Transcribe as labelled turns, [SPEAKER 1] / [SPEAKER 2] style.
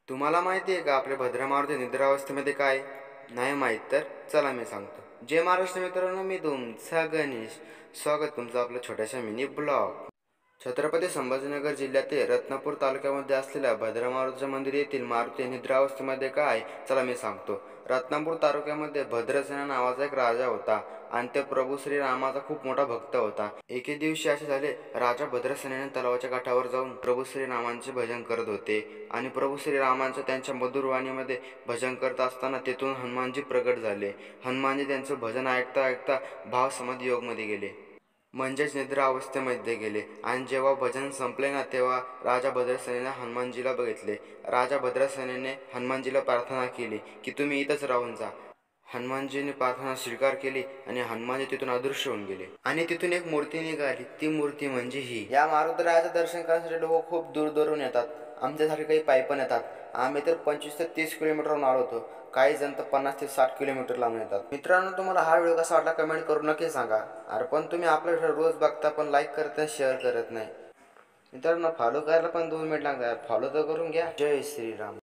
[SPEAKER 1] तुम्हाला माहिती आहे का आपल्या भद्रा निद्रावस्थेमध्ये काय नाही माहीत तर चला मी सांगतो. जय महाराष्ट्र मित्रांनो, मी तुमचा गणेश. स्वागत तुमचं आपल्या छोट्याशा मिनी ब्लॉग. छत्रपती संभाजीनगर जिल्ह्यातील रत्नापूर तालुक्यामध्ये असलेल्या भद्रा मारुतीच्या मंदिर येथील मारुती निद्रावस्थेमध्ये काय चला मी सांगतो. रत्नापूर तालुक्यामध्ये भद्रसेना नावाचा एक राजा होता आणि ते प्रभू श्रीरामाचा खूप मोठा भक्त होता. एके दिवशी असे झाले, राजा भद्रसेनेने तलावाच्या काठावर जाऊन प्रभू श्रीरामांचे भजन करत होते आणि प्रभू श्रीरामांच्या त्यांच्या मधुरवाणीमध्ये भजन करत असताना तेथून हनुमानजी प्रकट झाले. हनुमानजी त्यांचं भजन ऐकता ऐकता भाव समाधी योगमध्ये गेले, म्हणजेच निद्रा अवस्थेमध्ये गेले. आणि जेव्हा भजन संपले ना, तेव्हा राजा भद्रसेनेने हनुमानजीला बघितले. राजा भद्रसेनेने हनुमानजीला प्रार्थना केली की तुम्ही इथंच राहून जा. हनुमानजीने प्रार्थना स्वीकार केली आणि हनुमानजी तिथून अदृश्य होऊन गेले. आणि तिथून एक मूर्ती निघाली. ती मूर्ती म्हणजे ही. या मारुतीरायाचं दर्शन करण्यासाठी लोक खूप दूर दूरून येतात. आमच्यासारखे काही पायी पण येतात. आम्ही तर 25 ते 30 किलोमीटरहून आलो होतो. काही जण तर 50 ते 60 किलोमीटर लांबून येतात. मित्रांनो, तुम्हाला हा व्हिडिओ कसा वाटला कमेंट करून नक्की सांगा. अरे पण तुम्ही आपला व्हिडिओ रोज बघता पण लाईक करत नाही, शेअर करत नाही. मित्रांनो, फॉलो करायला पण 2 मिनिट लागतात. फॉलो तर करून घ्या. जय श्रीराम.